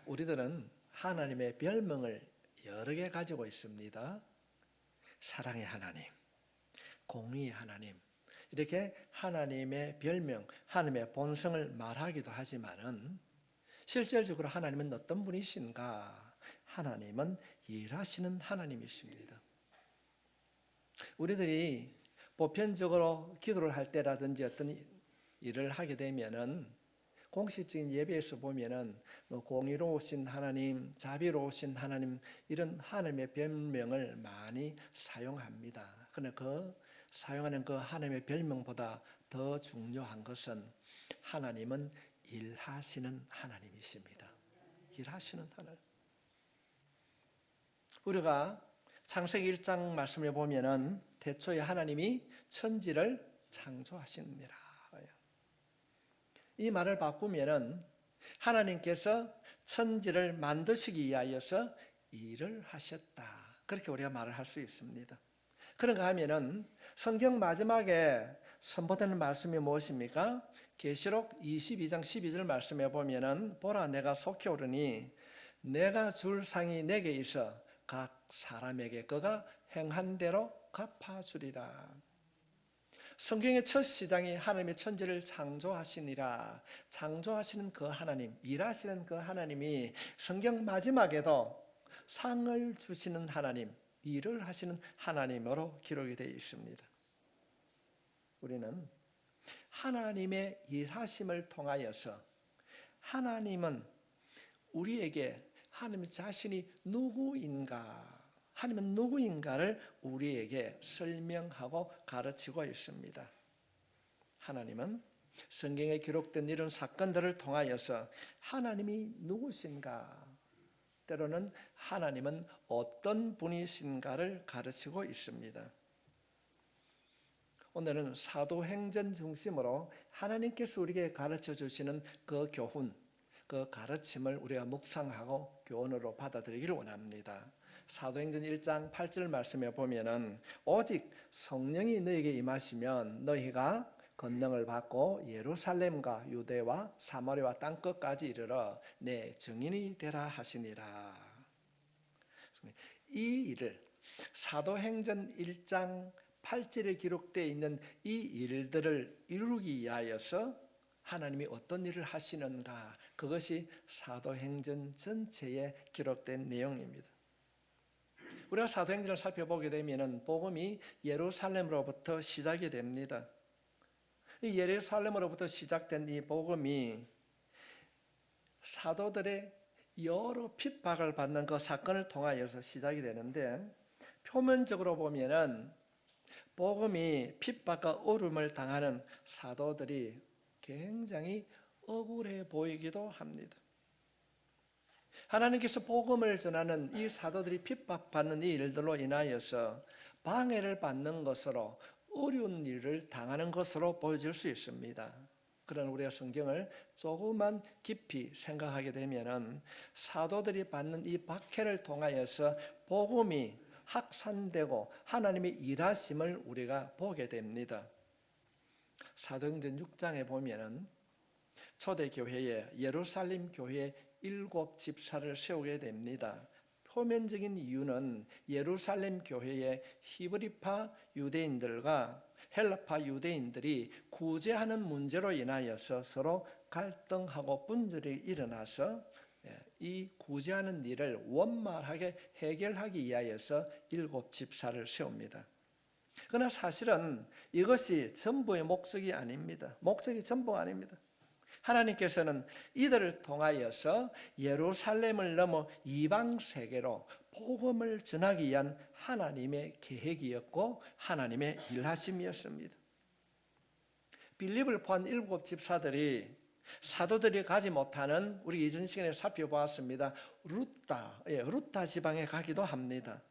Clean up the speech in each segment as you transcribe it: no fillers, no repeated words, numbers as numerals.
우리들은 하나님의 별명을 여러 개 가지고 있습니다. 사랑의 하나님, 공의의 하나님, 이렇게 하나님의 별명, 하나님의 본성을 말하기도 하지만은 실질적으로 하나님은 어떤 분이신가? 하나님은 일하시는 하나님이십니다. 우리들이 보편적으로 기도를 할 때라든지 어떤 일을 하게 되면은 공식적인 예배에서 보면은 공의로우신 하나님, 자비로우신 하나님, 이런 하나님의 별명을 많이 사용합니다. 그러나 사용하는 그 하나님의 별명보다 더 중요한 것은 하나님은 일하시는 하나님이십니다. 일하시는 하나님. 우리가 창세기 1장 말씀에 보면은 태초에 하나님이 천지를 창조하시느니라. 이 말을 바꾸면은 하나님께서 천지를 만드시기 위하여서 일을 하셨다. 그렇게 우리가 말을 할 수 있습니다. 그런가 하면은 성경 마지막에 선포되는 말씀이 무엇입니까? 계시록 22장 12절 말씀에 보면은 보라 내가 속히 오르니 내가 줄 상이 내게 있어 각 사람에게 그가 행한 대로 갚아주리라. 성경의 첫 시장이 하나님의 천지를 창조하시니라. 창조하시는 그 하나님, 일하시는 그 하나님이 성경 마지막에도 상을 주시는 하나님, 일을 하시는 하나님으로 기록이 되어 있습니다. 우리는 하나님의 일하심을 통하여서 하나님은 우리에게 하나님 자신이 누구인가, 하나님은 누구인가를 우리에게 설명하고 가르치고 있습니다. 하나님은 성경에 기록된 이런 사건들을 통하여서 하나님이 누구신가, 때로는 하나님은 어떤 분이신가를 가르치고 있습니다. 오늘은 사도행전 중심으로 하나님께서 우리에게 가르쳐 주시는 그 교훈, 그 가르침을 우리가 묵상하고 교훈으로 받아들이기를 원합니다. 사도행전 1장 8절 말씀에 보면은 오직 성령이 너에게 임하시면 너희가 권능을 받고 예루살렘과 유대와 사마리아 땅끝까지 이르러 내 증인이 되라 하시니라. 이 일을 사도행전 1장 8절에 기록되어 있는 이 일들을 이루기 위하여서 하나님이 어떤 일을 하시는가, 그것이 사도행전 전체에 기록된 내용입니다. 우리가 사도행전을 살펴보게 되면 복음이 예루살렘으로부터 시작이 됩니다. 이 예루살렘으로부터 시작된 이 복음이 사도들의 여러 핍박을 받는 그 사건을 통하여서 시작이 되는데, 표면적으로 보면은 복음이 핍박과 어려움을 당하는 사도들이 굉장히 억울해 보이기도 합니다. 하나님께서 복음을 전하는 이 사도들이 핍박받는 이 일들로 인하여서 방해를 받는 것으로, 어려운 일을 당하는 것으로 보여질 수 있습니다. 그러나 우리가 성경을 조금만 깊이 생각하게 되면은 사도들이 받는 이 박해를 통하여서 복음이 확산되고 하나님의 일하심을 우리가 보게 됩니다. 사도행전 6장에 보면은 초대교회에, 예루살렘 교회에 7 집사를 세우게 됩니다. 표면적인 이유는 예루살렘 교회의 히브리파 유대인들과 헬라파 유대인들이 구제하는 문제로 인하여서 서로 갈등하고 분절이 일어나서 이 구제하는 일을 원만하게 해결하기 위하여서 7 집사를 세웁니다. 그러나 사실은 이것이 전부의 목적이 아닙니다. 목적이 전부가 아닙니다. 하나님께서는 이들을 통하여서 예루살렘을 넘어 이방 세계로 복음을 전하기 위한 하나님의 계획이었고 하나님의 일하심이었습니다. 빌립을 포함한 7 집사들이 사도들이 가지 못하는, 우리 이전 시간에 살펴보았습니다, 루타 지방에 가기도 합니다.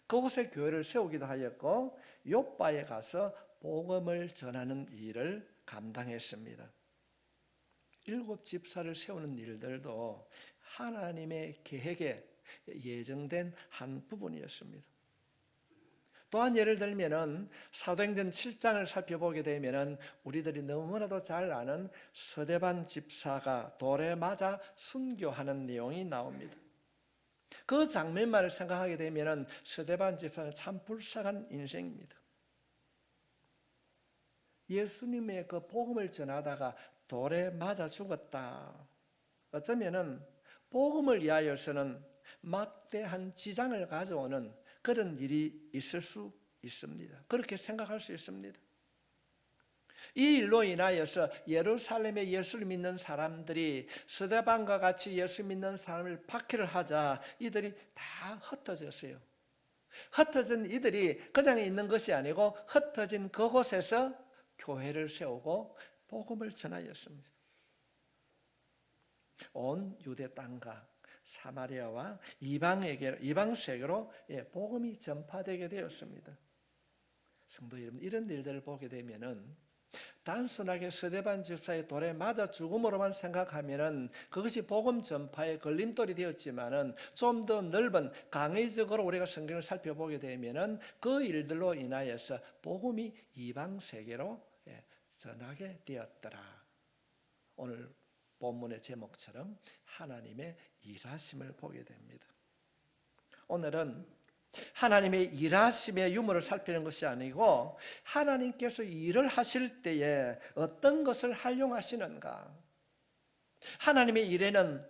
그곳에 교회를 세우기도 하였고 요빠에 가서 복음을 전하는 일을 감당했습니다. 7 집사를 세우는 일들도 하나님의 계획에 예정된 한 부분이었습니다. 또한 예를 들면은 사도행전 7장을 살펴보게 되면은 우리들이 너무나도 잘 아는 서대반 집사가 돌에 맞아 순교하는 내용이 나옵니다. 그 장면만을 생각하게 되면은 서대반 집사는 참 불쌍한 인생입니다. 예수님의 그 복음을 전하다가 돌에 맞아 죽었다. 어쩌면은 복음을 위하여서는 막대한 지장을 가져오는 그런 일이 있을 수 있습니다. 그렇게 생각할 수 있습니다. 이 일로 인하여서 예루살렘에 예수를 믿는 사람들이 스데반과 같이 예수 믿는 사람을 박해를 하자 이들이 다 흩어졌어요. 흩어진 이들이 그냥 있는 것이 아니고 흩어진 그곳에서 교회를 세우고 복음을 전하였습니다. 온 유대 땅과 사마리아와 이방 세계로 복음이 전파되게 되었습니다. 성도 여러분, 이런 일들을 보게 되면은 단순하게 스데반 집사의 돌에 맞아 죽음으로만 생각하면은 그것이 복음 전파의 걸림돌이 되었지만은 좀 더 넓은 강의적으로 우리가 성경을 살펴보게 되면은 그 일들로 인하여서 복음이 이방 세계로 전하게 되었더라. 오늘 본문의 제목처럼 하나님의 일하심을 보게 됩니다. 오늘은 하나님의 일하심의 유무를 살피는 것이 아니고 하나님께서 일을 하실 때에 어떤 것을 활용하시는가, 하나님의 일에는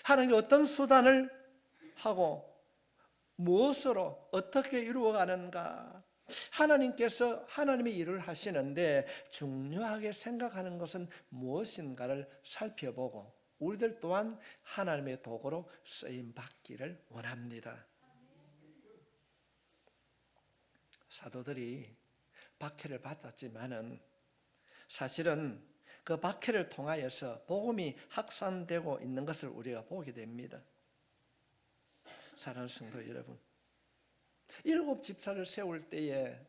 하나님이 어떤 수단을 하고 무엇으로 어떻게 이루어가는가, 하나님께서 하나님의 일을 하시는데 중요하게 생각하는 것은 무엇인가를 살펴보고 우리들 또한 하나님의 도구로 쓰임받기를 원합니다. 사도들이 박해를 받았지만은 사실은 그 박해를 통하여서 복음이 확산되고 있는 것을 우리가 보게 됩니다. 사랑하는 성도 여러분, 7 집사를 세울 때에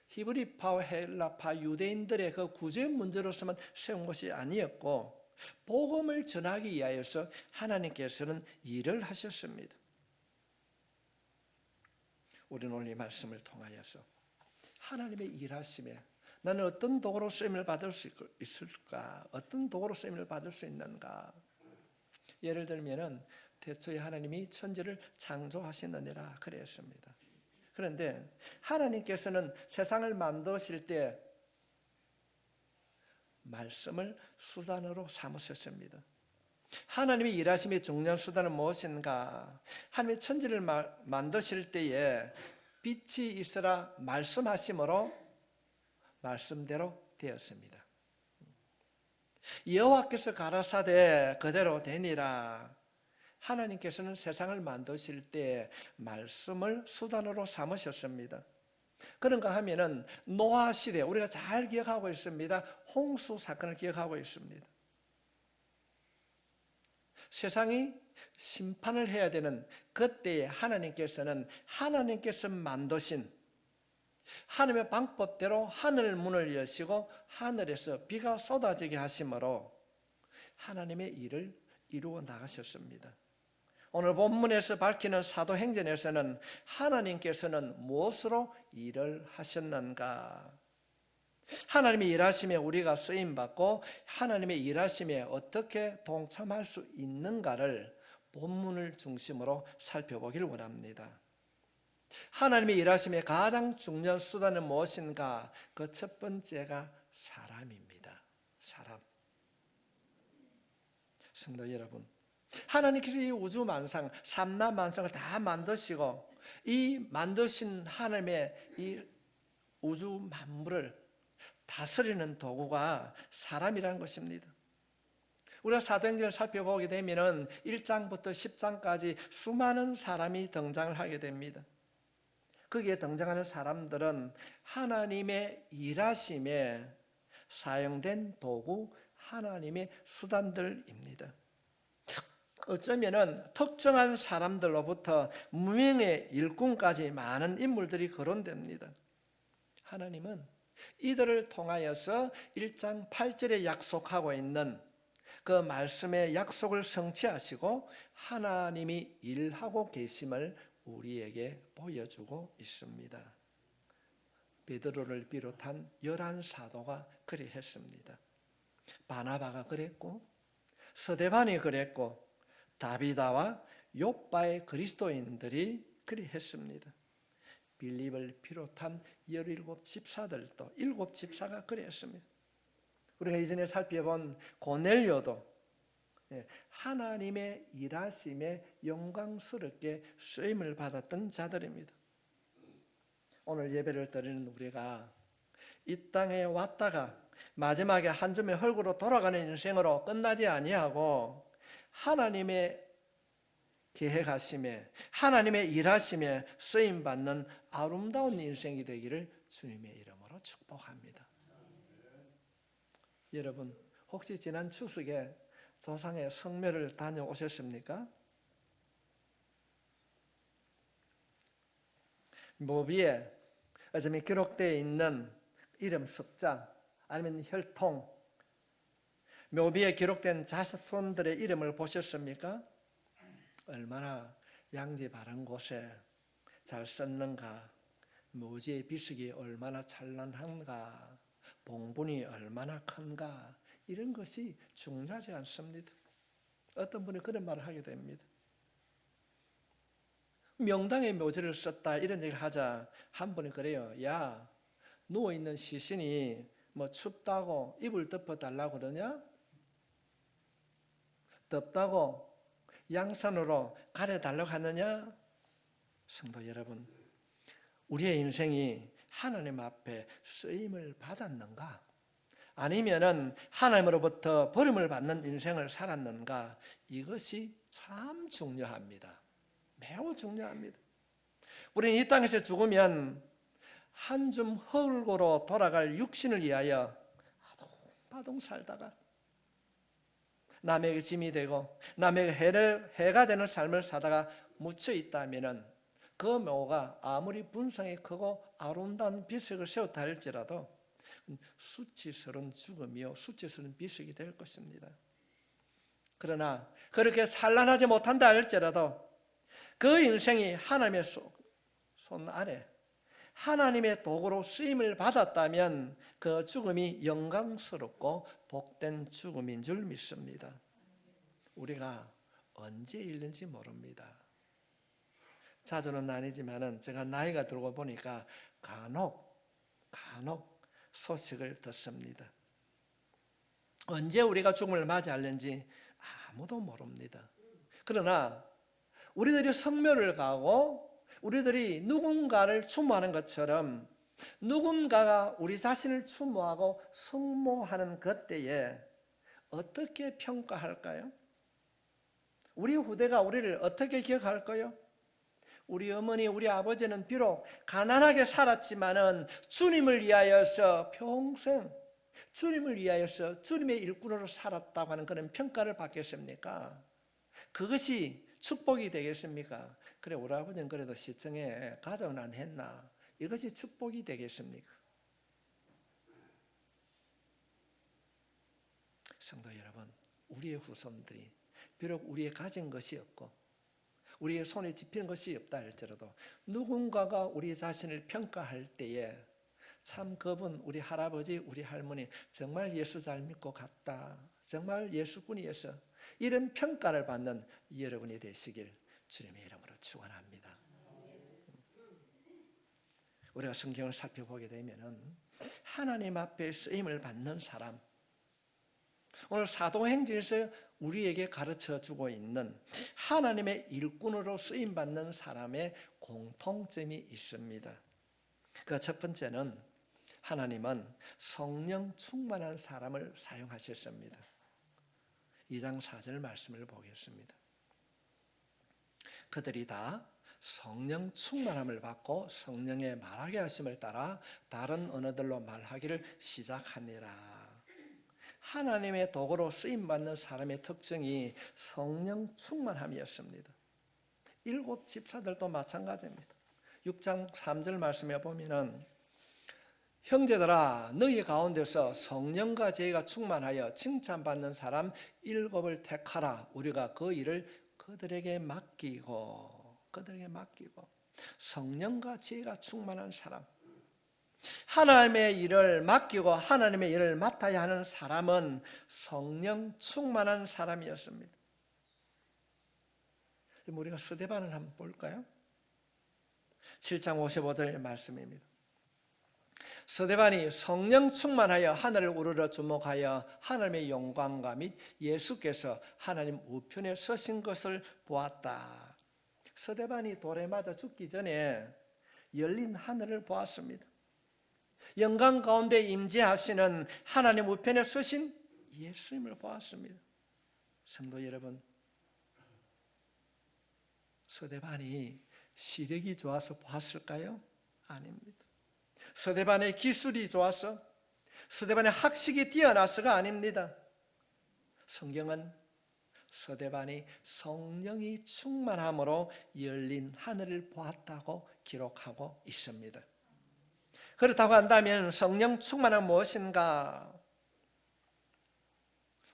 히브리파와 헬라파 유대인들의 그 구제 문제로서만 세운 것이 아니었고 복음을 전하기 위하여서 하나님께서는 일을 하셨습니다. 우리는 오늘 이 말씀을 통하여서 하나님의 일하심에 나는 어떤 도구로 쓰임을 받을 수 있을까? 어떤 도구로 쓰임을 받을 수 있는가? 예를 들면은 태초에 하나님이 천지를 창조하시느니라 그랬습니다. 그런데 하나님께서는 세상을 만드실 때 말씀을 수단으로 삼으셨습니다. 하나님의 일하심의 중요한 수단은 무엇인가? 하나님의 천지를 만드실 때에 빛이 있으라 말씀하심으로 말씀대로 되었습니다. 여호와께서 가라사대 그대로 되니라. 하나님께서는 세상을 만드실 때 말씀을 수단으로 삼으셨습니다. 그런가 하면은 노아 시대 우리가 잘 기억하고 있습니다. 홍수 사건을 기억하고 있습니다. 세상이 심판을 해야 되는 그때에 하나님께서는 하나님께서 만드신 하나님의 방법대로 하늘 문을 여시고 하늘에서 비가 쏟아지게 하심으로 하나님의 일을 이루어 나가셨습니다. 오늘 본문에서 밝히는 사도행전에서는 하나님께서는 무엇으로 일을 하셨는가? 하나님의 일하심에 우리가 쓰임받고 하나님의 일하심에 어떻게 동참할 수 있는가를 본문을 중심으로 살펴보기를 원합니다. 하나님의 일하심의 가장 중요한 수단은 무엇인가? 그 첫 번째가 사람입니다. 사람. 성도 여러분, 하나님께서 이 우주 만상, 삼라 만상을 다 만드시고 이 만드신 하나님의 이 우주 만물을 다스리는 도구가 사람이라는 것입니다. 우리가 사도행전을 살펴보게 되면 1장부터 10장까지 수많은 사람이 등장을 하게 됩니다. 거기에 등장하는 사람들은 하나님의 일하심에 사용된 도구, 하나님의 수단들입니다. 어쩌면은 특정한 사람들로부터 무명의 일꾼까지 많은 인물들이 거론됩니다. 하나님은 이들을 통하여서 1장 8절에 약속하고 있는 그 말씀의 약속을 성취하시고 하나님이 일하고 계심을 우리에게 보여주고 있습니다. 베드로를 비롯한 11사도가 그리 했습니다. 바나바가 그랬고, 스데반이 그랬고, 다비다와 욥바의 그리스도인들이 그리 했습니다. 빌립을 비롯한 17 집사들도 7 집사가 그리 했습니다. 우리가 이전에 살펴본 고넬료도 하나님의 일하심에 영광스럽게 쓰임을 받았던 자들입니다. 오늘 예배를 드리는 우리가 이 땅에 왔다가 마지막에 한 줌의 흙으로 돌아가는 인생으로 끝나지 아니하고 하나님의 계획하심에, 하나님의 일하심에 쓰임받는 아름다운 인생이 되기를 주님의 이름으로 축복합니다. 여러분, 혹시 지난 추석에 조상의 성묘를 다녀오셨습니까? 묘비에 어쩌면 기록되어 있는 이름 습자 아니면 혈통, 묘비에 기록된 자손들의 이름을 보셨습니까? 얼마나 양지 바른 곳에 잘 썼는가, 묘지의 비석이 얼마나 찬란한가, 봉분이 얼마나 큰가, 이런 것이 중요하지 않습니다. 어떤 분이 그런 말을 하게 됩니다. 명당에 묘지를 썼다 이런 얘기를 하자 한 분이 그래요. 야, 누워있는 시신이 뭐 춥다고 이불 덮어달라고 그러냐? 덥다고 양산으로 가려달라고 하느냐? 성도 여러분, 우리의 인생이 하나님 앞에 쓰임을 받았는가? 아니면은 하나님으로부터 버림을 받는 인생을 살았는가? 이것이 참 중요합니다. 매우 중요합니다. 우리는 이 땅에서 죽으면 한 줌 흙으로 돌아갈 육신을 위하여 아동바동 살다가 남에게 짐이 되고 남에게 해가 되는 삶을 사다가 묻혀 있다면 그 묘가 아무리 분성이 크고 아름다운 비석을 세웠다 할지라도 수치스러운 죽음이요 수치스러운 비석이 될 것입니다. 그러나 그렇게 찬란하지 못한다 할지라도 그 인생이 하나님의 손 아래 하나님의 도구로 쓰임을 받았다면 그 죽음이 영광스럽고 복된 죽음인 줄 믿습니다. 우리가 언제 잃는지 모릅니다. 자주는 아니지만 제가 나이가 들고 보니까 간혹 소식을 듣습니다. 언제 우리가 죽음을 맞이하는지 아무도 모릅니다. 그러나 우리들이 성묘를 가고 우리들이 누군가를 추모하는 것처럼 누군가가 우리 자신을 추모하고 성모하는 그때에 어떻게 평가할까요? 우리 후대가 우리를 어떻게 기억할까요? 우리 어머니, 우리 아버지는 비록 가난하게 살았지만은 주님을 위하여서 평생 주님을 위하여서 주님의 일꾼으로 살았다고 하는 그런 평가를 받겠습니까? 그것이 축복이 되겠습니까? 그래, 우리 아버지는 그래도 시청에 가정은 안 했나? 이것이 축복이 되겠습니까? 성도 여러분, 우리의 후손들이 비록 우리의 가진 것이 없고 우리의 손에 집히는 것이 없다 할지라도 누군가가 우리 자신을 평가할 때에 참 그분, 우리 할아버지, 우리 할머니 정말 예수 잘 믿고 갔다, 정말 예수꾼이어서 이런 평가를 받는 여러분이 되시길 주님의 이름으로 축원합니다. 우리가 성경을 살펴보게 되면은 하나님 앞에 쓰임을 받는 사람, 오늘 사도행전에서 우리에게 가르쳐 주고 있는 하나님의 일꾼으로 쓰임 받는 사람의 공통점이 있습니다. 그 첫 번째는 하나님은 성령 충만한 사람을 사용하셨습니다. 2장 4절 말씀을 보겠습니다. 그들이 다 성령 충만함을 받고 성령의 말하게 하심을 따라 다른 언어들로 말하기를 시작하니라. 하나님의 도구로 쓰임받는 사람의 특징이 성령 충만함이었습니다. 7 집사들도 마찬가지입니다. 6장 3절 말씀에 보면은 형제들아 너희 가운데서 성령과 지혜가 충만하여 칭찬받는 사람 7을 택하라. 우리가 그 일을 그들에게 맡기고, 그들에게 맡기고 성령과 지혜가 충만한 사람, 하나님의 일을 맡기고 하나님의 일을 맡아야 하는 사람은 성령 충만한 사람이었습니다. 우리가 스데반을 한번 볼까요? 7장 55절 말씀입니다. 스데반이 성령 충만하여 하늘을 우러러 주목하여 하나님의 영광과 및 예수께서 하나님 우편에 서신 것을 보았다. 스데반이 돌에 맞아 죽기 전에 열린 하늘을 보았습니다. 영광 가운데 임재하시는 하나님 우편에 서신 예수님을 보았습니다. 성도 여러분, 스데반이 시력이 좋아서 보았을까요? 아닙니다. 스데반의 기술이 좋아서, 스데반의 학식이 뛰어나서가 아닙니다. 성경은 스데반이 성령이 충만함으로 열린 하늘을 보았다고 기록하고 있습니다. 그렇다고 한다면 성령 충만함은 무엇인가?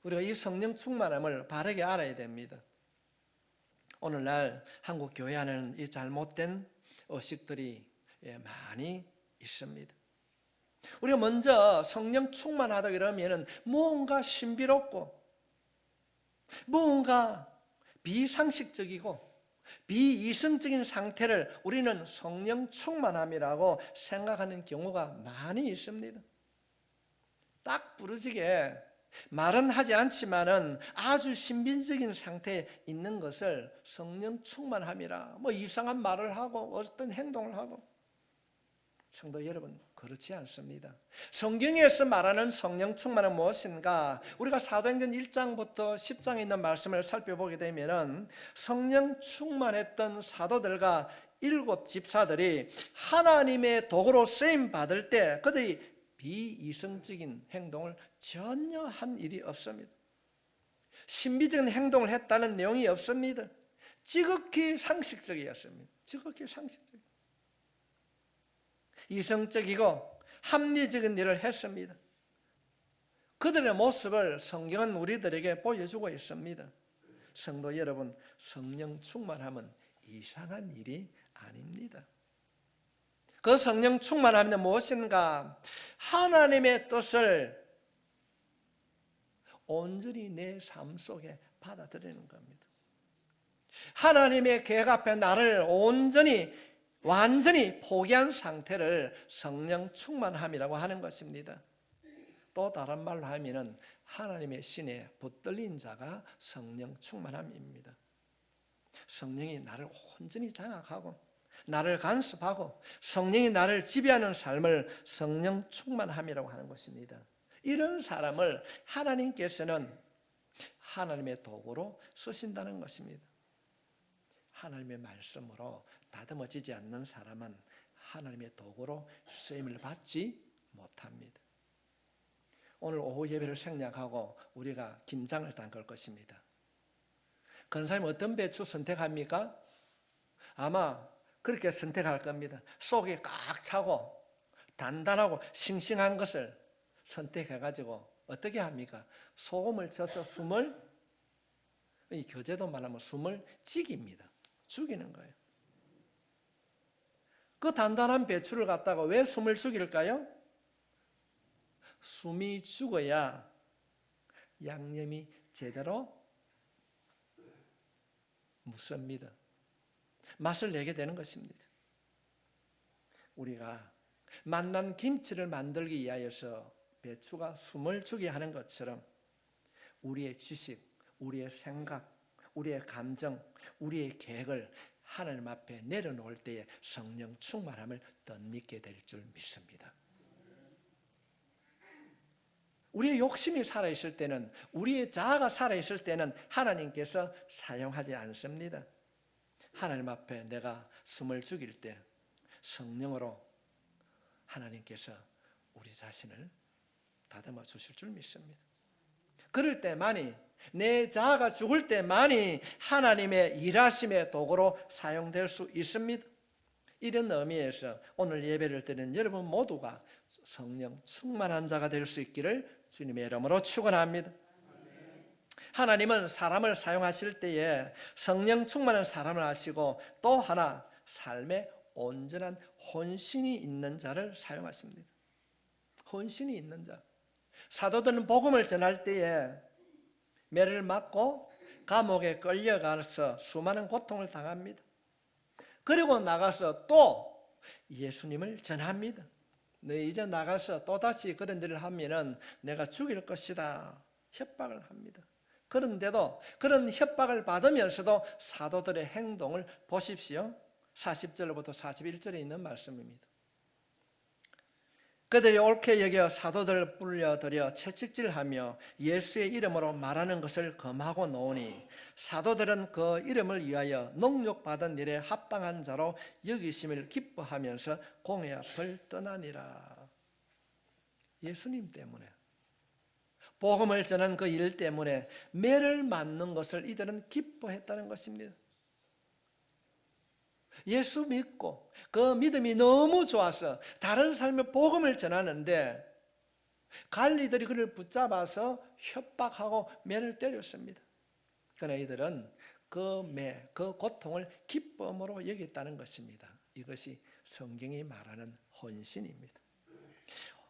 우리가 이 성령 충만함을 바르게 알아야 됩니다. 오늘날 한국 교회 안에는 이 잘못된 의식들이 많이 있습니다. 우리가 먼저 성령 충만하다 그러면 무언가 신비롭고 무언가 비상식적이고 비이성적인 상태를 우리는 성령 충만함이라고 생각하는 경우가 많이 있습니다. 딱 부러지게 말은 하지 않지만은 아주 신비적인 상태에 있는 것을 성령 충만함이라, 뭐 이상한 말을 하고 어떤 행동을 하고. 성도 여러분, 그렇지 않습니다. 성경에서 말하는 성령 충만은 무엇인가? 우리가 사도행전 1장부터 10장에 있는 말씀을 살펴보게 되면 성령 충만했던 사도들과 7 집사들이 하나님의 도구로 쓰임 받을 때 그들이 비이성적인 행동을 전혀 한 일이 없습니다. 신비적인 행동을 했다는 내용이 없습니다. 지극히 상식적이었습니다. 지극히 상식적. 이성적이고 합리적인 일을 했습니다. 그들의 모습을 성경은 우리들에게 보여주고 있습니다. 성도 여러분, 성령 충만함은 이상한 일이 아닙니다. 그 성령 충만함은 무엇인가? 하나님의 뜻을 온전히 내 삶 속에 받아들이는 겁니다. 하나님의 계획 앞에 나를 완전히 포기한 상태를 성령 충만함이라고 하는 것입니다. 또 다른 말로 하면은 하나님의 신에 붙들린 자가 성령 충만함입니다. 성령이 나를 온전히 장악하고 나를 간섭하고 성령이 나를 지배하는 삶을 성령 충만함이라고 하는 것입니다. 이런 사람을 하나님께서는 하나님의 도구로 쓰신다는 것입니다. 하나님의 말씀으로 다듬어지지 않는 사람은 하나님의 도구로 쓰임을 받지 못합니다. 오늘 오후 예배를 생략하고 우리가 김장을 담글 것입니다. 그런 사람이 어떤 배추 선택합니까? 아마 그렇게 선택할 겁니다. 속이 꽉 차고 단단하고 싱싱한 것을 선택해가지고 어떻게 합니까? 소금을 쳐서 이 교재도 말하면 숨을 죽입니다. 죽이는 거예요. 그 단단한 배추를 갖다가 왜 숨을 죽일까요? 숨이 죽어야 양념이 제대로 묻습니다. 맛을 내게 되는 것입니다. 우리가 맛난 김치를 만들기 위하여서 배추가 숨을 죽게 하는 것처럼 우리의 지식, 우리의 생각, 우리의 감정, 우리의 계획을 하나님 앞에 내려놓을 때에 성령 충만함을 덧입게 될 줄 믿습니다. 우리의 욕심이 살아있을 때는, 우리의 자아가 살아있을 때는 하나님께서 사용하지 않습니다. 하나님 앞에 내가 숨을 죽일 때 성령으로 하나님께서 우리 자신을 다듬어 주실 줄 믿습니다. 그럴 때만이, 내 자아가 죽을 때만이 하나님의 일하심의 도구로 사용될 수 있습니다. 이런 의미에서 오늘 예배를 드리는 여러분 모두가 성령 충만한 자가 될 수 있기를 주님의 이름으로 축원합니다. 하나님은 사람을 사용하실 때에 성령 충만한 사람을 하시고 또 하나 삶에 온전한 혼신이 있는 자를 사용하십니다. 혼신이 있는 자. 사도들은 복음을 전할 때에 매를 맞고 감옥에 끌려가서 수많은 고통을 당합니다. 그리고 나가서 또 예수님을 전합니다. 너희 이제 나가서 또다시 그런 일을 하면은 내가 죽일 것이다. 협박을 합니다. 그런데도 그런 협박을 받으면서도 사도들의 행동을 보십시오. 40절부터 41절에 있는 말씀입니다. 그들이 옳게 여겨 사도들을 불러들여 채찍질하며 예수의 이름으로 말하는 것을 금하고 놓으니 사도들은 그 이름을 위하여 능욕받은 일에 합당한 자로 여기심을 기뻐하면서 공회 앞을 떠나니라. 예수님 때문에, 복음을 전한 그 일 때문에 매를 맞는 것을 이들은 기뻐했다는 것입니다. 예수 믿고 그 믿음이 너무 좋아서 다른 삶의 복음을 전하는데 관리들이 그를 붙잡아서 협박하고 매를 때렸습니다. 그러나 이들은 그 매, 그 고통을 기쁨으로 여겼다는 것입니다. 이것이 성경이 말하는 헌신입니다.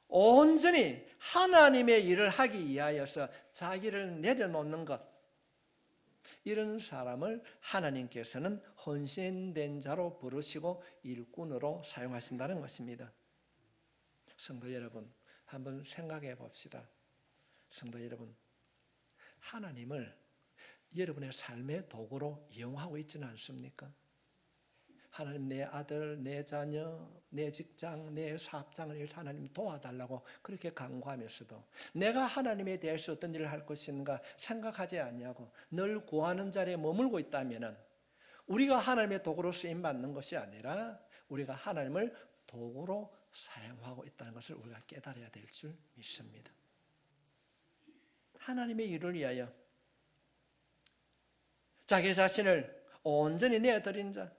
온전히 하나님의 일을 하기 위하여서 자기를 내려놓는 것, 이런 사람을 하나님께서는 헌신된 자로 부르시고 일꾼으로 사용하신다는 것입니다. 성도 여러분, 한번 생각해 봅시다. 성도 여러분, 하나님을 여러분의 삶의 도구로 이용하고 있지는 않습니까? 하나님, 내 아들, 내 자녀, 내 직장, 내 사업장을 하나님 도와달라고 그렇게 간구하면서도 내가 하나님에 대해서 어떤 일을 할 것인가 생각하지 않냐고 늘 구하는 자리에 머물고 있다면 우리가 하나님의 도구로 쓰임받는 것이 아니라 우리가 하나님을 도구로 사용하고 있다는 것을 우리가 깨달아야 될 줄 믿습니다. 하나님의 일을 위하여 자기 자신을 온전히 내어드린 자,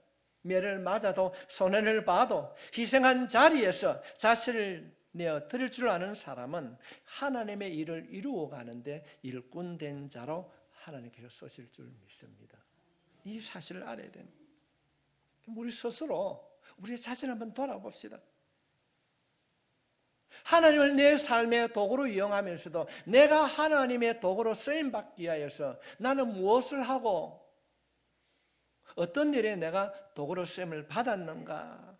매를 맞아도 손해를 봐도 희생한 자리에서 자신을 내어드릴 줄 아는 사람은 하나님의 일을 이루어가는데 일꾼된 자로 하나님께서 쓰실 줄 믿습니다. 이 사실을 알아야 됩니다. 우리 스스로 우리 자신을 한번 돌아봅시다. 하나님을 내 삶의 도구로 이용하면서도 내가 하나님의 도구로 쓰임받기 위하여서 나는 무엇을 하고 어떤 일에 내가 도구로 쓰임을 받았는가?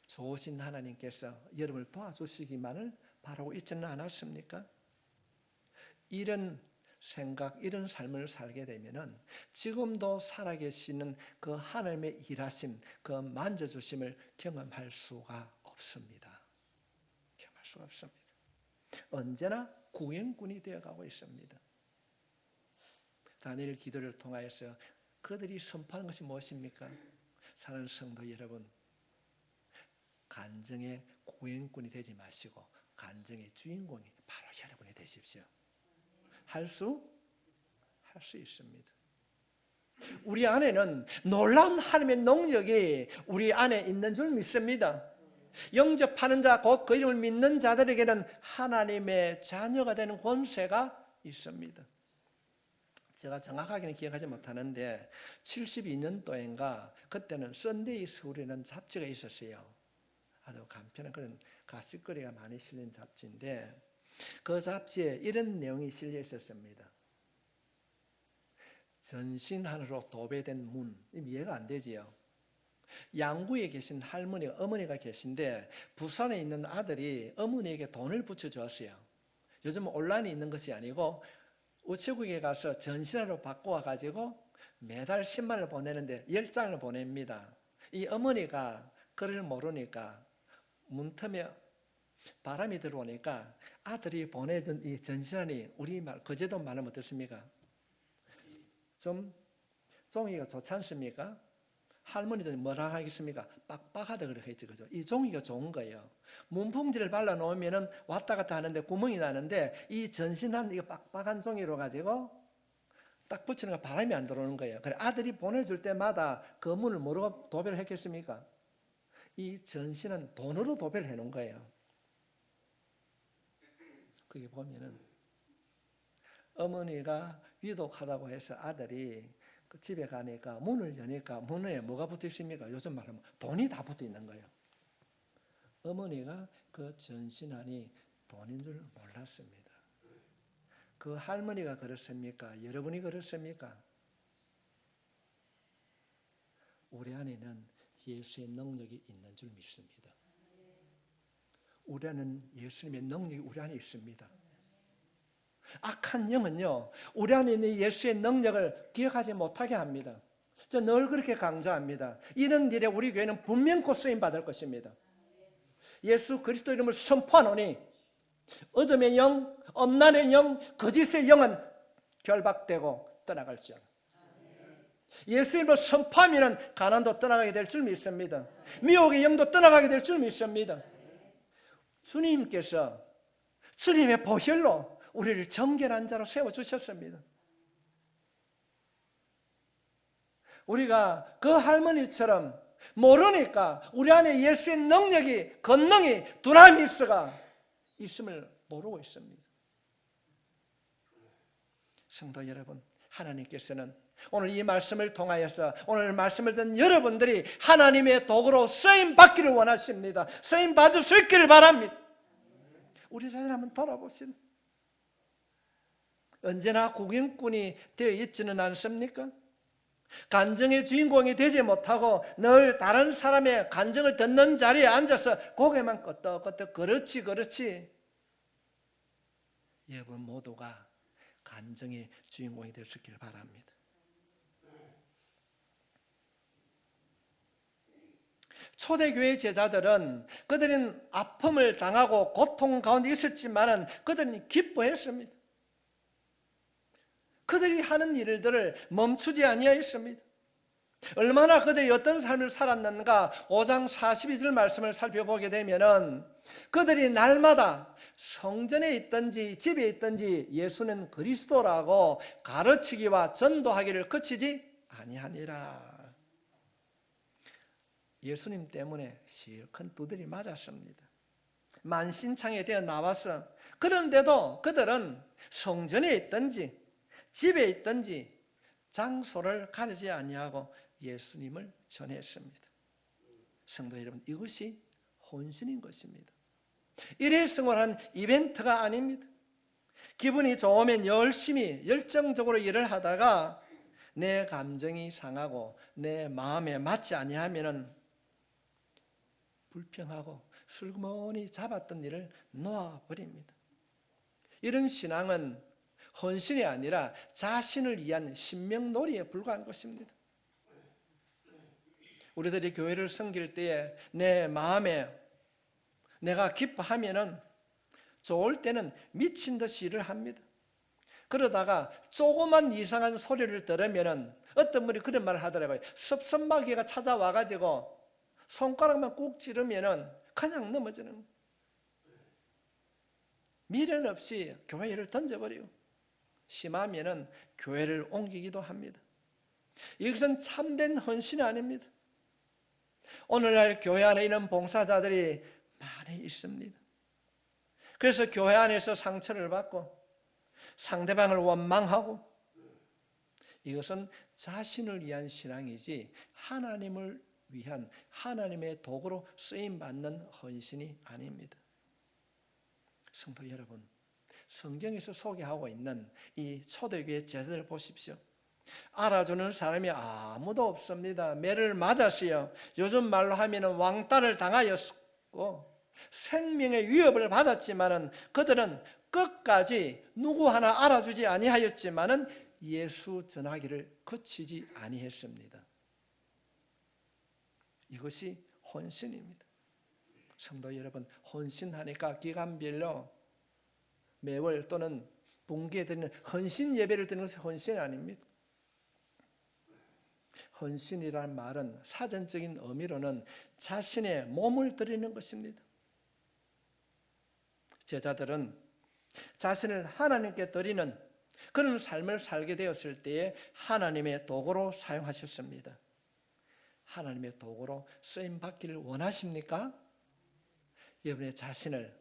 좋으신 하나님께서 여러분을 도와주시기만을 바라고 있지는 않았습니까? 이런 생각, 이런 삶을 살게 되면은 지금도 살아계시는 그 하나님의 일하심, 그 만져주심을 경험할 수가 없습니다. 경험할 수가 없습니다. 언제나 구원꾼이 되어가고 있습니다. 다니엘 기도를 통하여서 그들이 선포하는 것이 무엇입니까? 사랑하는 성도 여러분, 간증의 구원꾼이 되지 마시고 간증의 주인공이 바로 여러분이 되십시오. 할 수 있습니다. 우리 안에는 놀라운 하나님의 능력이 우리 안에 있는 줄 믿습니다. 영접하는 자, 곧 그 이름을 믿는 자들에게는 하나님의 자녀가 되는 권세가 있습니다. 제가 정확하게는 기억하지 못하는데 72년도인가 그때는 썬데이 스쿨이라는 잡지가 있었어요. 아주 간편한 그런 가십거리가 많이 실린 잡지인데 그 잡지에 이런 내용이 실려 있었습니다. 전신하나로 도배된 문, 이해가 안 되지요. 양구에 계신 할머니가, 어머니가 계신데 부산에 있는 아들이 어머니에게 돈을 붙여줬어요. 요즘 온라인에 있는 것이 아니고 우체국에 가서 전신하로 바꿔와가지고 매달 10만 원을 보내는데 10장을 보냅니다. 이 어머니가 그를 모르니까 문틈에 바람이 들어오니까 아들이 보내준 이 전신한이 우리말, 거제도 말하면 어떻습니까? 좀 종이가 좋지 않습니까? 할머니들이 뭐라 하겠습니까? 빡빡하다 그렇게 했지, 그죠? 이 종이가 좋은 거예요. 문풍지를 발라놓으면 왔다 갔다 하는데 구멍이 나는데 이 전신한 이거 빡빡한 종이로 가지고 딱 붙이는 거 바람이 안 들어오는 거예요. 그래 아들이 보내줄 때마다 그 문을 뭐로 도배를 했겠습니까? 이 전신은 돈으로 도배를 해놓은 거예요. 그게 보면은 어머니가 위독하다고 해서 아들이 그 집에 가니까 문을 여니까 문에 뭐가 붙어 있습니까? 요즘 말하면 돈이 다 붙어 있는 거예요. 어머니가 그 전신안이 돈인 줄 몰랐습니다. 그 할머니가 그렇습니까? 여러분이 그렇습니까? 우리 안에는 예수의 능력이 있는 줄 믿습니다. 우리 안에는 예수님의 능력이 우리 안에 있습니다. 악한 영은요, 우리 안에 있는 예수의 능력을 기억하지 못하게 합니다. 저 늘 그렇게 강조합니다. 이런 일에 우리 교회는 분명코 쓰임 받을 것입니다. 예수 그리스도 이름을 선포하노니 어둠의 영, 엄난의 영, 거짓의 영은 결박되고 떠나갈지어다. 예수 이름을 선포하면 가난도 떠나가게 될 줄 믿습니다. 미혹의 영도 떠나가게 될 줄 믿습니다. 주님께서 주님의 보혈로 우리를 정결한 자로 세워주셨습니다. 우리가 그 할머니처럼 모르니까 우리 안에 예수의 능력이, 권능이, 두나미스가 있음을 모르고 있습니다. 성도 여러분, 하나님께서는 오늘 이 말씀을 통하여서 오늘 말씀을 듣는 여러분들이 하나님의 도구로 쓰임 받기를 원하십니다. 쓰임 받을 수 있기를 바랍니다. 우리 자신을 한번 돌아봅시다. 언제나 구경꾼이 되어 있지는 않습니까? 간증의 주인공이 되지 못하고 늘 다른 사람의 간증을 듣는 자리에 앉아서 고개만 끄덕끄덕 그렇지 그렇지. 여러분 모두가 간증의 주인공이 될 수 있기를 바랍니다. 초대교회 제자들은 그들은 아픔을 당하고 고통 가운데 있었지만 그들은 기뻐했습니다. 그들이 하는 일들을 멈추지 아니하였습니다. 얼마나 그들이 어떤 삶을 살았는가 5장 42절 말씀을 살펴보게 되면 그들이 날마다 성전에 있든지 집에 있든지 예수는 그리스도라고 가르치기와 전도하기를 그치지 아니하니라. 예수님 때문에 실컷 두드리 맞았습니다. 만신창에 되어 나와서 그런데도 그들은 성전에 있든지 집에 있든지 장소를 가리지 아니하고 예수님을 전했습니다. 성도 여러분, 이것이 헌신인 것입니다. 일회성활한 이벤트가 아닙니다. 기분이 좋으면 열심히 열정적으로 일을 하다가 내 감정이 상하고 내 마음에 맞지 아니하면 불평하고 슬그머니 잡았던 일을 놓아버립니다. 이런 신앙은 헌신이 아니라 자신을 위한 신명놀이에 불과한 것입니다. 우리들이 교회를 섬길 때에 내 마음에 내가 기뻐하면은 좋을 때는 미친 듯이 일을 합니다. 그러다가 조그만 이상한 소리를 들으면은 어떤 분이 그런 말을 하더라고요. 섭섭마귀가 찾아와가지고 손가락만 꾹 찌르면은 그냥 넘어지는 거예요. 미련 없이 교회를 던져버리고 심하면은 교회를 옮기기도 합니다. 이것은 참된 헌신이 아닙니다. 오늘날 교회 안에 있는 봉사자들이 많이 있습니다. 그래서 교회 안에서 상처를 받고 상대방을 원망하고 이것은 자신을 위한 신앙이지 하나님을 위한 하나님의 도구로 쓰임받는 헌신이 아닙니다. 성도 여러분, 성경에서 소개하고 있는 이 초대교회 제자들 보십시오. 알아주는 사람이 아무도 없습니다. 매를 맞았어요. 요즘 말로 하면 왕따를 당하였고 생명의 위협을 받았지만은 그들은 끝까지 누구 하나 알아주지 아니하였지만은 예수 전하기를 그치지 아니했습니다. 이것이 헌신입니다. 성도 여러분, 헌신하니까 기간별로 매월 또는 분기에 드리는 헌신 예배를 드리는 것이 헌신이 아닙니다. 헌신이라는 말은 사전적인 의미로는 자신의 몸을 드리는 것입니다. 제자들은 자신을 하나님께 드리는 그런 삶을 살게 되었을 때에 하나님의 도구로 사용하셨습니다. 하나님의 도구로 쓰임받기를 원하십니까? 여러분의 자신을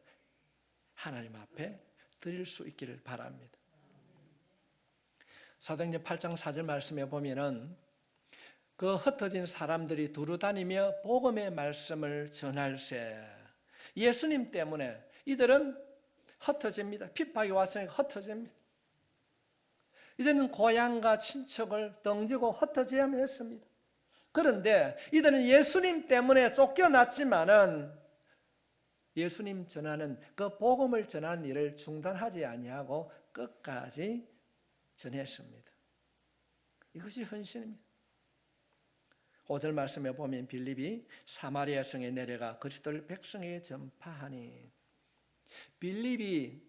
하나님 앞에 드릴 수 있기를 바랍니다. 사도행전 8장 4절 말씀에 보면은 그 흩어진 사람들이 두루다니며 복음의 말씀을 전할세. 예수님 때문에 이들은 흩어집니다. 핍박이 왔으니까 흩어집니다. 이들은 고향과 친척을 등지고 흩어져야만 했습니다. 그런데 이들은 예수님 때문에 쫓겨났지만은 예수님 전하는 그 복음을 전하는 일을 중단하지 아니하고 끝까지 전했습니다. 이것이 헌신입니다. 5절 말씀에 보면 빌립이 사마리아 성에 내려가 그리스도를 백성에게 전파하니, 빌립이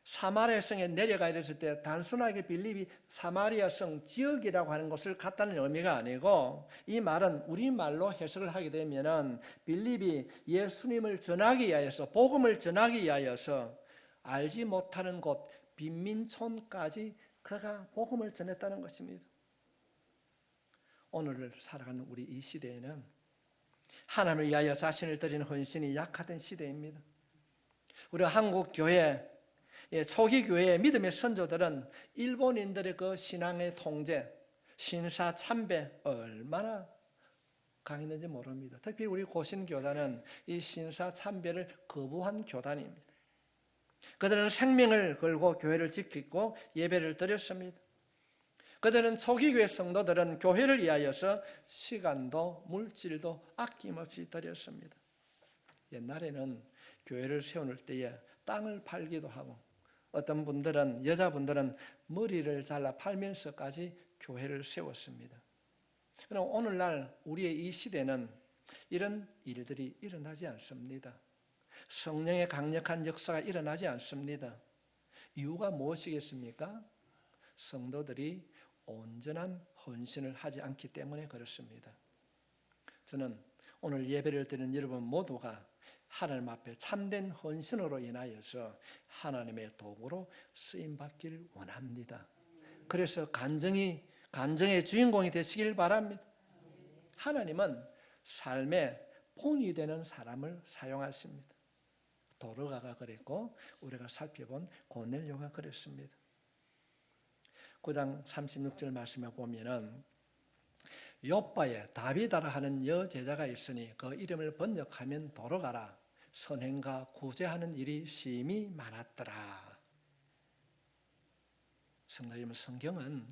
사마리아 성에 내려가 있을 때 단순하게 빌립이 사마리아 성 지역이라고 하는 것을 갖다는 의미가 아니고, 이 말은 우리말로 해석을 하게 되면은 빌립이 예수님을 전하기 위하여서, 복음을 전하기 위하여서 알지 못하는 곳 빈민촌까지 그가 복음을 전했다는 것입니다. 오늘을 살아가는 우리 이 시대에는 하나님을 위하여 자신을 드리는 헌신이 약화된 시대입니다. 우리 한국 교회, 초기 교회의 믿음의 선조들은 일본인들의 그 신앙의 통제, 신사 참배 얼마나 강했는지 모릅니다. 특히 우리 고신교단은 이 신사 참배를 거부한 교단입니다. 그들은 생명을 걸고 교회를 지키고 예배를 드렸습니다. 그들은 초기 교회 성도들은 교회를 위하여서 시간도 물질도 아낌없이 드렸습니다. 옛날에는 교회를 세울 때에 땅을 팔기도 하고, 어떤 분들은, 여자분들은 머리를 잘라 팔면서까지 교회를 세웠습니다. 그럼 오늘날 우리의 이 시대는 이런 일들이 일어나지 않습니다. 성령의 강력한 역사가 일어나지 않습니다. 이유가 무엇이겠습니까? 성도들이 온전한 헌신을 하지 않기 때문에 그렇습니다. 저는 오늘 예배를 드리는 여러분 모두가 하나님 앞에 참된 헌신으로 인하여서 하나님의 도구로 쓰임받기를 원합니다. 그래서 간정의 주인공이 되시길 바랍니다. 하나님은 삶의 본이 되는 사람을 사용하십니다. 도르가가 그랬고, 우리가 살펴본 고넬료가 그랬습니다. 9장 36절 말씀에 보면은 욥바에 다비다라 하는 여제자가 있으니 그 이름을 번역하면 도르가라. 선행과 구제하는 일이 심히 많았더라. 성도 여러분, 성경은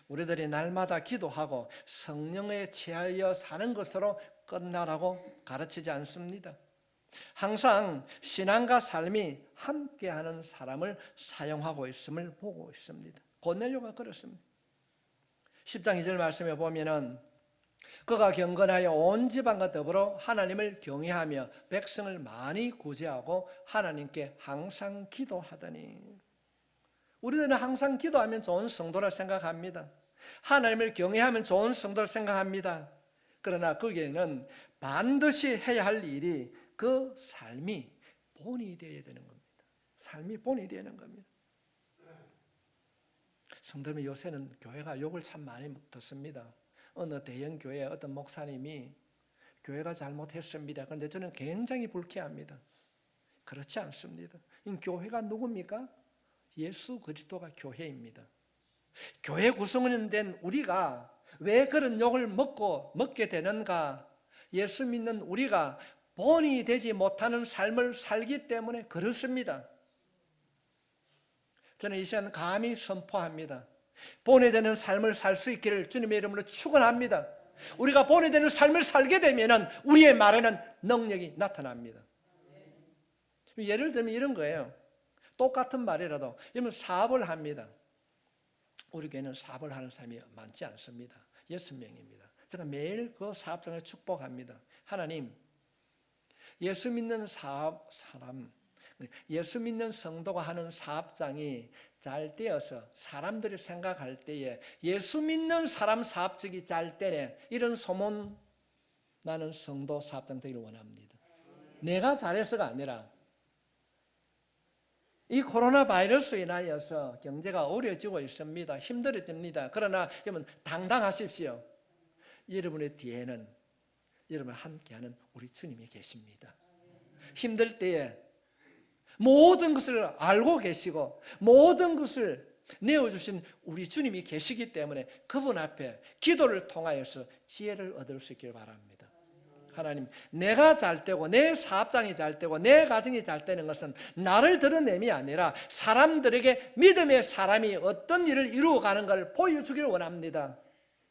우리들이 날마다 기도하고 성령에 취하여 사는 것으로 끝나라고 가르치지 않습니다. 항상 신앙과 삶이 함께하는 사람을 사용하고 있음을 보고 있습니다. 고넬료가 그렇습니다. 10장 2절 말씀에 보면은 그가 경건하여 온 지방과 더불어 하나님을 경외하며 백성을 많이 구제하고 하나님께 항상 기도하더니. 우리들은 항상 기도하면 좋은 성도라 생각합니다. 하나님을 경외하면 좋은 성도라 생각합니다. 그러나 거기에는 반드시 해야 할 일이 그 삶이 본이 되어야 되는 겁니다. 삶이 본이 되는 겁니다. 성도님, 요새는 교회가 욕을 참 많이 듣습니다. 어느 대형 교회 어떤 목사님이 교회가 잘못했습니다. 그런데 저는 굉장히 불쾌합니다. 그렇지 않습니다. 교회가 누굽니까? 예수 그리스도가 교회입니다. 교회 구성원 된 우리가 왜 그런 욕을 먹게 되는가? 예수 믿는 우리가 본이 되지 못하는 삶을 살기 때문에 그렇습니다. 저는 이 시간 감히 선포합니다. 본이 되는 삶을 살 수 있기를 주님의 이름으로 축원합니다. 우리가 본이 되는 삶을 살게 되면 우리의 말에는 능력이 나타납니다. 예를 들면 이런 거예요. 똑같은 말이라도 여러분, 사업을 합니다. 우리 교회는 사업을 하는 사람이 많지 않습니다. 6명입니다. 제가 매일 그 사업장을 축복합니다. 하나님, 예수 믿는 예수 믿는 성도가 하는 사업장이 잘 되어서 사람들이 생각할 때에 예수 믿는 사람 사업장이 잘 되네, 이런 소문 나는 성도 사업장 되기를 원합니다. 내가 잘해서가 아니라 이 코로나 바이러스로 인하여서 경제가 어려워지고 있습니다. 힘들어집니다. 그러나 여러분, 당당하십시오. 여러분의 뒤에는 여러분을 함께하는 우리 주님이 계십니다. 힘들 때에 모든 것을 알고 계시고 모든 것을 내어주신 우리 주님이 계시기 때문에 그분 앞에 기도를 통하여서 지혜를 얻을 수 있길 바랍니다. 하나님, 내가 잘 되고 내 사업장이 잘 되고 내 가정이 잘 되는 것은 나를 드러냄이 아니라 사람들에게 믿음의 사람이 어떤 일을 이루어가는 걸 보여주기를 원합니다.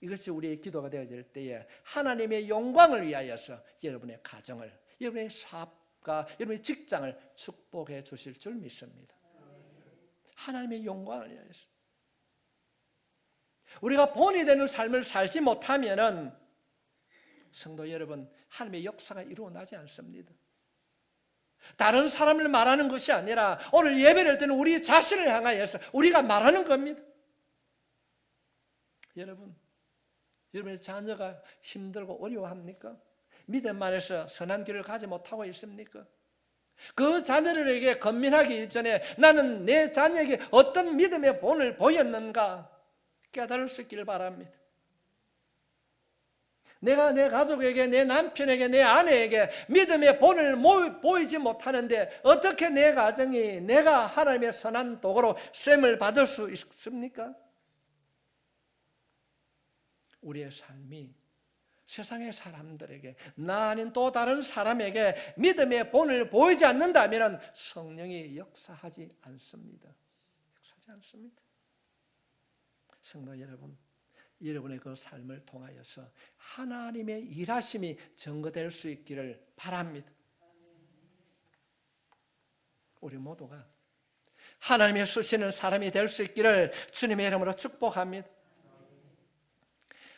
이것이 우리의 기도가 되어질 때에 하나님의 영광을 위하여서 여러분의 가정을, 여러분의 사업과 여러분의 직장을 축복해 주실 줄 믿습니다. 하나님의 영광을 위하여서. 우리가 본이 되는 삶을 살지 못하면은 성도 여러분, 하나님의 역사가 이루어나지 않습니다. 다른 사람을 말하는 것이 아니라 오늘 예배를 드리는 우리 자신을 향하여서 우리가 말하는 겁니다. 여러분의 자녀가 힘들고 어려워합니까? 믿음 안에서 선한 길을 가지 못하고 있습니까? 그 자녀들에게 건면하기 이전에 나는 내 자녀에게 어떤 믿음의 본을 보였는가 깨달을 수 있기를 바랍니다. 내가 내 가족에게, 내 남편에게, 내 아내에게 믿음의 본을 보이지 못하는데 어떻게 내 가정이 내가 하나님의 선한 도구로 쓰임을 받을 수 있습니까? 우리의 삶이 세상의 사람들에게, 나 아닌 또 다른 사람에게 믿음의 본을 보이지 않는다면 성령이 역사하지 않습니다. 역사하지 않습니다. 성도 여러분, 여러분의 그 삶을 통하여서 하나님의 일하심이 증거될 수 있기를 바랍니다. 우리 모두가 하나님의 쓰시는 사람이 될 수 있기를 주님의 이름으로 축복합니다.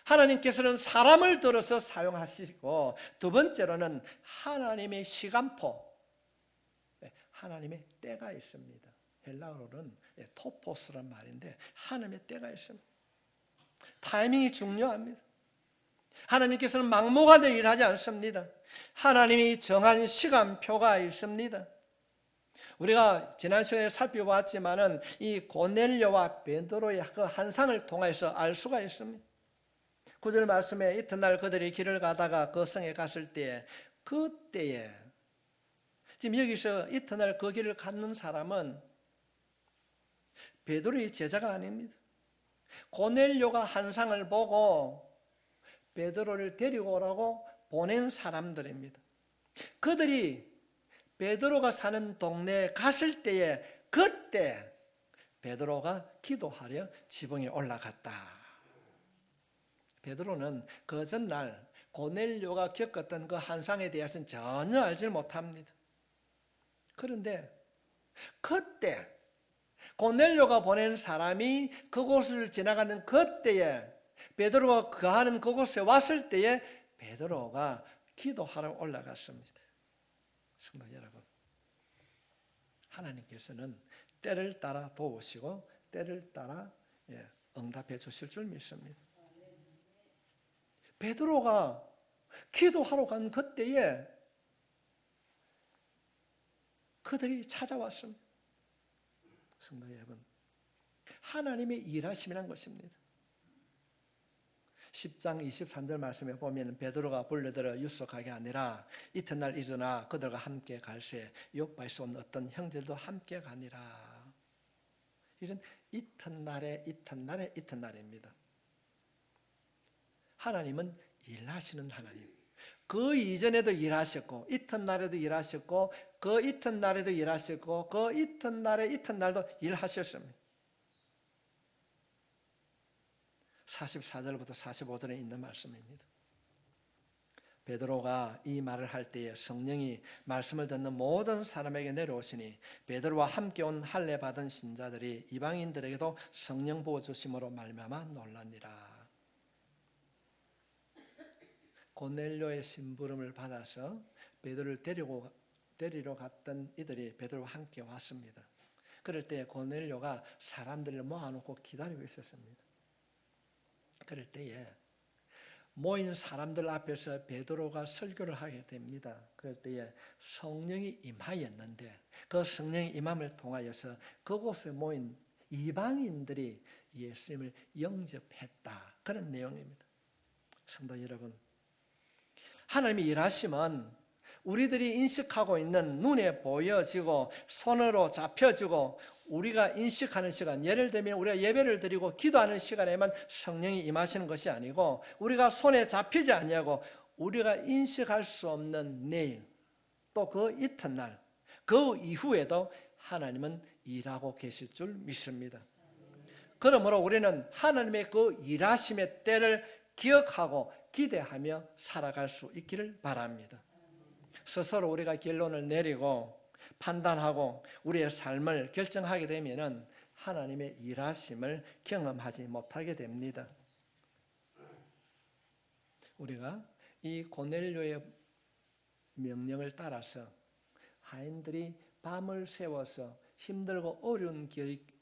하나님께서는 사람을 들어서 사용하시고, 두 번째로는 하나님의 시간표, 하나님의 때가 있습니다. 헬라어로는 토포스란 말인데 하나님의 때가 있습니다. 타이밍이 중요합니다. 하나님께서는 막무가내로 일하지 않습니다. 하나님이 정한 시간표가 있습니다. 우리가 지난 시간에 살펴봤지만은 이 고넬료와 베드로의 그 환상을 통해서 알 수가 있습니다. 9절 말씀에 이튿날 그들이 길을 가다가 그 성에 갔을 때, 그때에, 지금 여기서 이튿날 그 길을 걷는 사람은 베드로의 제자가 아닙니다. 고넬료가 환상을 보고 베드로를 데리고 오라고 보낸 사람들입니다. 그들이 베드로가 사는 동네에 갔을 때에, 그때 베드로가 기도하려 지붕에 올라갔다. 베드로는 그 전날 고넬료가 겪었던 그 환상에 대해서는 전혀 알지 못합니다. 그런데 그때 고넬료가 보낸 사람이 그곳을 지나가는 그때에, 베드로가 거하는 그곳에 왔을 때에 베드로가 기도하러 올라갔습니다. 성도 여러분, 하나님께서는 때를 따라 도우시고 때를 따라 응답해 주실 줄 믿습니다. 베드로가 기도하러 간 그때에 그들이 찾아왔습니다. 성도 여러분, 하나님의 일하심이란 것입니다. 10장 23절 말씀에 보면 베드로가 불러들어 유숙하게 아니라 이튿날 일어나 그들과 함께 갈새 요바에서 온 어떤 형제들도 함께 가니라. 이건 이튿날입니다. 하나님은 일하시는 하나님. 그 이전에도 일하셨고, 이튿날에도 일하셨고, 그 이튿날에도 일하셨고, 그 이튿날도 일하셨습니다. 44절부터 45절에 있는 말씀입니다. 베드로가 이 말을 할 때에 성령이 말씀을 듣는 모든 사람에게 내려오시니 베드로와 함께 온 할례 받은 신자들이 이방인들에게도 성령 부어주심으로 말미암아 놀라니라. 고넬료의 심부름을 받아서 베드로를 데리러 갔던 이들이 베드로와 함께 왔습니다. 그럴 때 고넬료가 사람들을 모아놓고 기다리고 있었습니다. 그럴 때에 모인 사람들 앞에서 베드로가 설교를 하게 됩니다. 그럴 때에 성령이 임하였는데 그 성령이 임함을 통하여서 그곳에 모인 이방인들이 예수님을 영접했다. 그런 내용입니다. 성도 여러분, 하나님의 일하심은 우리들이 인식하고 있는 눈에 보여지고 손으로 잡혀지고 우리가 인식하는 시간, 예를 들면 우리가 예배를 드리고 기도하는 시간에만 성령이 임하시는 것이 아니고 우리가 손에 잡히지 아니하고 우리가 인식할 수 없는 내일 또 그 이튿날 그 이후에도 하나님은 일하고 계실 줄 믿습니다. 그러므로 우리는 하나님의 그 일하심의 때를 기억하고 기대하며 살아갈 수 있기를 바랍니다. 스스로 우리가 결론을 내리고 판단하고 우리의 삶을 결정하게 되면 하나님의 일하심을 경험하지 못하게 됩니다. 우리가 이 고넬료의 명령을 따라서 하인들이 밤을 새워서 힘들고 어려운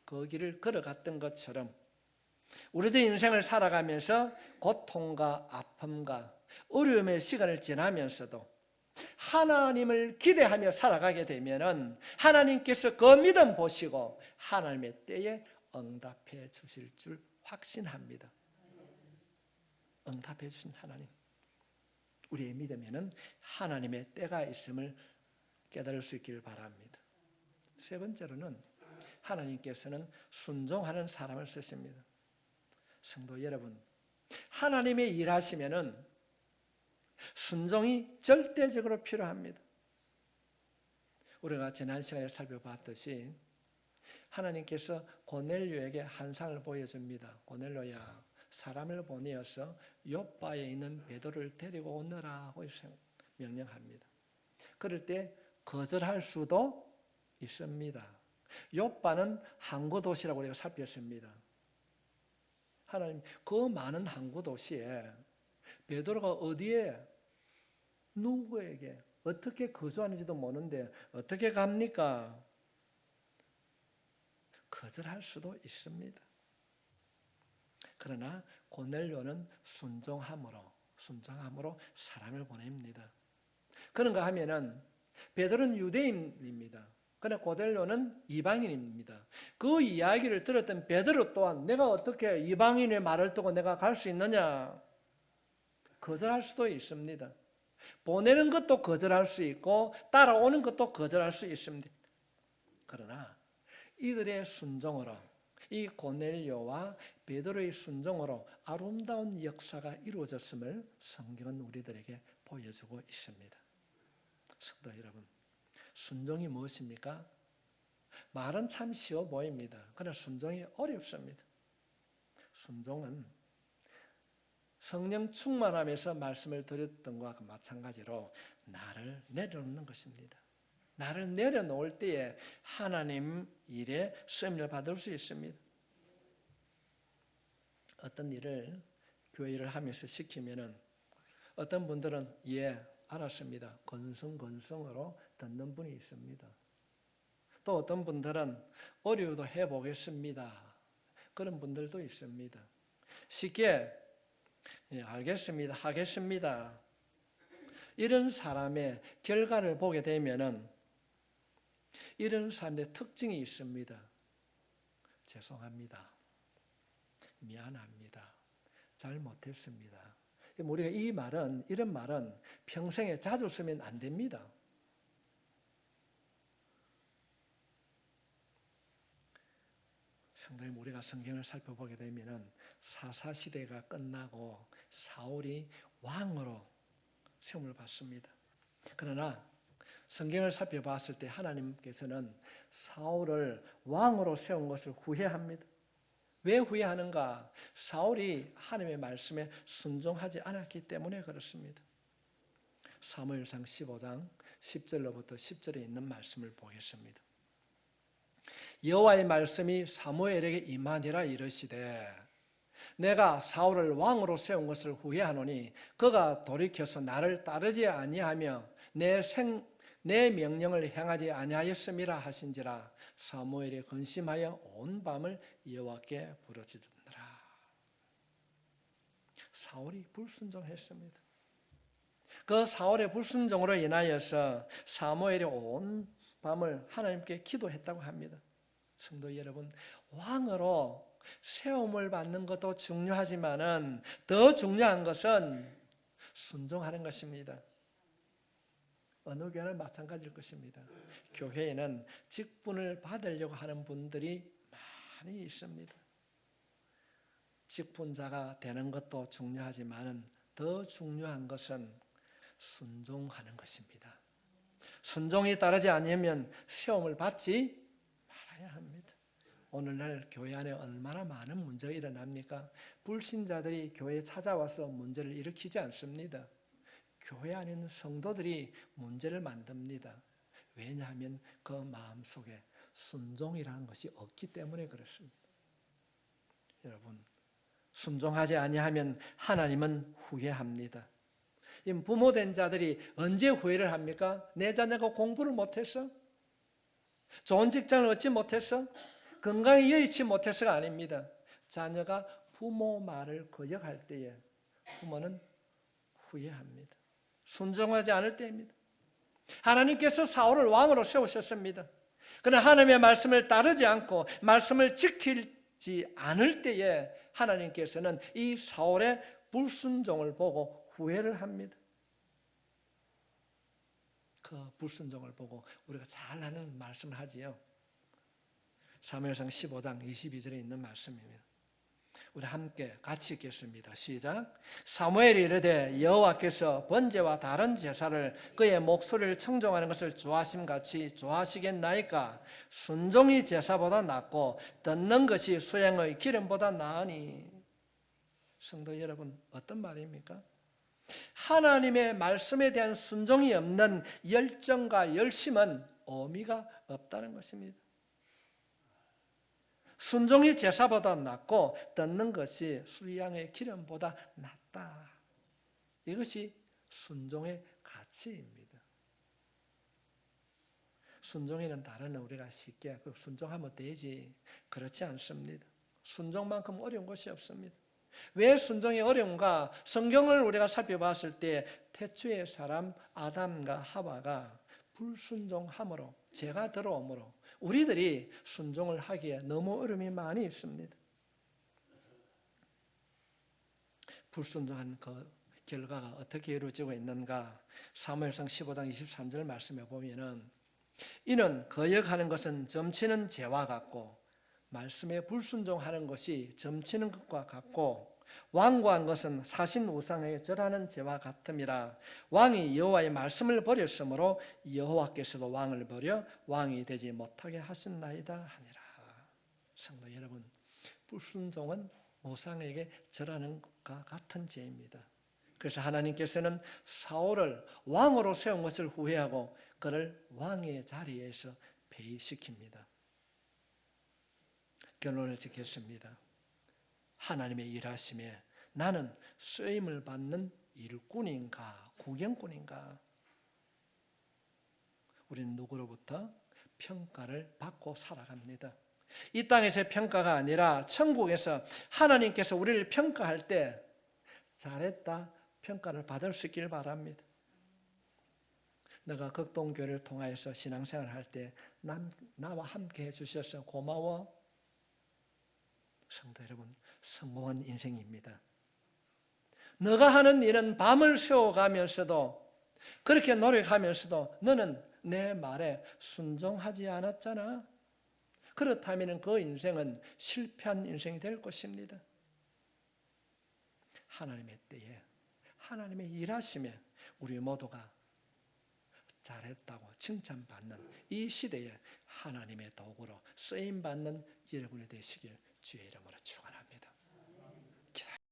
그 길을 걸어갔던 것처럼 우리들의 인생을 살아가면서 고통과 아픔과 어려움의 시간을 지나면서도 하나님을 기대하며 살아가게 되면 하나님께서 그 믿음 보시고 하나님의 때에 응답해 주실 줄 확신합니다. 응답해 주신 하나님, 우리의 믿음에는 하나님의 때가 있음을 깨달을 수 있기를 바랍니다. 세 번째로는 하나님께서는 순종하는 사람을 쓰십니다. 성도 여러분, 하나님의 일하시면은 순종이 절대적으로 필요합니다. 우리가 지난 시간에 살펴봤듯이 하나님께서 고넬료에게 환상을 보여줍니다. 고넬료야, 사람을 보내어서 욥바에 있는 베드로를 데리고 오너라고 명령합니다. 그럴 때 거절할 수도 있습니다. 욥바는 항구 도시라고 우리가 살폈습니다. 하나님, 그 많은 항구 도시에 베드로가 어디에 누구에게 어떻게 거주하는지도 모르는데 어떻게 갑니까? 거절할 수도 있습니다. 그러나 고넬료는 순종함으로 사람을 보냅니다. 그런가 하면은 베드로는 유대인입니다. 그러나 고넬료는 이방인입니다. 그 이야기를 들었던 베드로 또한 내가 어떻게 이방인의 말을 듣고 내가 갈 수 있느냐? 거절할 수도 있습니다. 보내는 것도 거절할 수 있고 따라오는 것도 거절할 수 있습니다. 그러나 이들의 순종으로, 이 고넬료와 베드로의 순종으로 아름다운 역사가 이루어졌음을 성경은 우리들에게 보여주고 있습니다. 성도 여러분, 순종이 무엇입니까? 말은 참 쉬워 보입니다. 그러나 순종이 어렵습니다. 순종은 성령 충만함에서 말씀을 드렸던 것과 마찬가지로 나를 내려놓는 것입니다. 나를 내려놓을 때에 하나님 일에 쓰임을 받을 수 있습니다. 어떤 일을 교회 일을 하면서 시키면은 어떤 분들은 예, 알았습니다. 건성건성으로 듣는 분이 있습니다. 또 어떤 분들은 어려워도 해보겠습니다. 그런 분들도 있습니다. 쉽게 예, 알겠습니다. 하겠습니다. 이런 사람의 결과를 보게 되면은 이런 사람의 특징이 있습니다. 죄송합니다. 미안합니다. 잘못했습니다. 우리가 이런 말은 평생에 자주 쓰면 안 됩니다. 성도님, 우리가 성경을 살펴보게 되면은 사사시대가 끝나고 사울이 왕으로 세움을 받습니다. 그러나 성경을 살펴봤을 때 하나님께서는 사울을 왕으로 세운 것을 후회합니다. 왜 후회하는가? 사울이 하나님의 말씀에 순종하지 않았기 때문에 그렇습니다. 사무엘상 15장 10절로부터 10절에 있는 말씀을 보겠습니다. 여호와의 말씀이 사무엘에게 임하니라 이르시되 내가 사울을 왕으로 세운 것을 후회하노니 그가 돌이켜서 나를 따르지 아니하며 내 명령을 행하지 아니하였음이라 하신지라. 사무엘이 근심하여 온 밤을 여호와께 부르짖으니라. 사울이 불순종했습니다. 그 사울의 불순종으로 인하여서 사무엘이 온 밤을 하나님께 기도했다고 합니다. 성도 여러분, 왕으로 세움을 받는 것도 중요하지만은 더 중요한 것은 순종하는 것입니다. 어느 교회나 마찬가지일 것입니다. 교회에는 직분을 받으려고 하는 분들이 많이 있습니다. 직분자가 되는 것도 중요하지만 더 중요한 것은 순종하는 것입니다. 순종이 따르지 않으면 시험을 받지 말아야 합니다. 오늘날 교회 안에 얼마나 많은 문제가 일어납니까? 불신자들이 교회에 찾아와서 문제를 일으키지 않습니다. 교회 안에 있는 성도들이 문제를 만듭니다. 왜냐하면 그 마음속에 순종이라는 것이 없기 때문에 그렇습니다. 여러분, 순종하지 아니하면 하나님은 후회합니다. 부모된 자들이 언제 후회를 합니까? 내 자녀가 공부를 못했어? 좋은 직장을 얻지 못했어? 건강이 여의치 못해서가 아닙니다. 자녀가 부모 말을 거역할 때에 부모는 후회합니다. 순종하지 않을 때입니다. 하나님께서 사울을 왕으로 세우셨습니다. 그러나 하나님의 말씀을 따르지 않고 말씀을 지키지 않을 때에 하나님께서는 이 사울의 불순종을 보고 후회를 합니다. 그 불순종을 보고 우리가 잘 아는 말씀을 하지요. 사무엘상 15장 22절에 있는 말씀입니다. 우리 함께 같이 읽겠습니다. 시작. 사무엘이 이르되 여호와께서 번제와 다른 제사를 그의 목소리를 청종하는 것을 좋아하심같이 좋아하시겠나이까? 순종이 제사보다 낫고 듣는 것이 수양의 기름보다 나으니. 성도 여러분, 어떤 말입니까? 하나님의 말씀에 대한 순종이 없는 열정과 열심은 의미가 없다는 것입니다. 순종이 제사보다 낫고 듣는 것이 수양의 기름보다 낫다. 이것이 순종의 가치입니다. 순종에는 다른 우리가 쉽게 순종하면 되지, 그렇지 않습니다. 순종만큼 어려운 것이 없습니다. 왜 순종이 어려운가? 성경을 우리가 살펴봤을 때 태초의 사람 아담과 하와가 불순종함으로, 죄가 들어오므로 우리들이 순종을 하기에 너무 어려움이 많이 있습니다. 불순종한 그 결과가 어떻게 이루어지고 있는가? 사무엘상 15장 23절 말씀에 보면은 이는 거역하는 것은 점치는 죄와 같고 말씀에 불순종하는 것이 점치는 것과 같고 완고한 것은 사신 우상에 절하는 죄와 같음이라. 왕이 여호와의 말씀을 버렸으므로 여호와께서도 왕을 버려 왕이 되지 못하게 하셨나이다 하니라. 성도 여러분, 불순종은 우상에게 절하는 것과 같은 죄입니다. 그래서 하나님께서는 사울을 왕으로 세운 것을 후회하고 그를 왕의 자리에서 폐위시킵니다. 결론을 짓겠습니다. 하나님의 일하심에 나는 쓰임을 받는 일꾼인가 구경꾼인가? 우리는 누구로부터 평가를 받고 살아갑니다. 이 땅에서의 평가가 아니라 천국에서 하나님께서 우리를 평가할 때 잘했다 평가를 받을 수 있길 바랍니다. 내가 극동교회를 통하여서 신앙생활을 할 때 나와 함께 해주셔서 고마워. 성도 여러분, 성공한 인생입니다. 너가 하는 일은 밤을 새워가면서도 그렇게 노력하면서도 너는 내 말에 순종하지 않았잖아. 그렇다면 그 인생은 실패한 인생이 될 것입니다. 하나님의 때에 하나님의 일하심에 우리 모두가 잘했다고 칭찬받는 이 시대에 하나님의 도구로 쓰임받는 여러분이 되시길 주의 이름으로 축원합니다.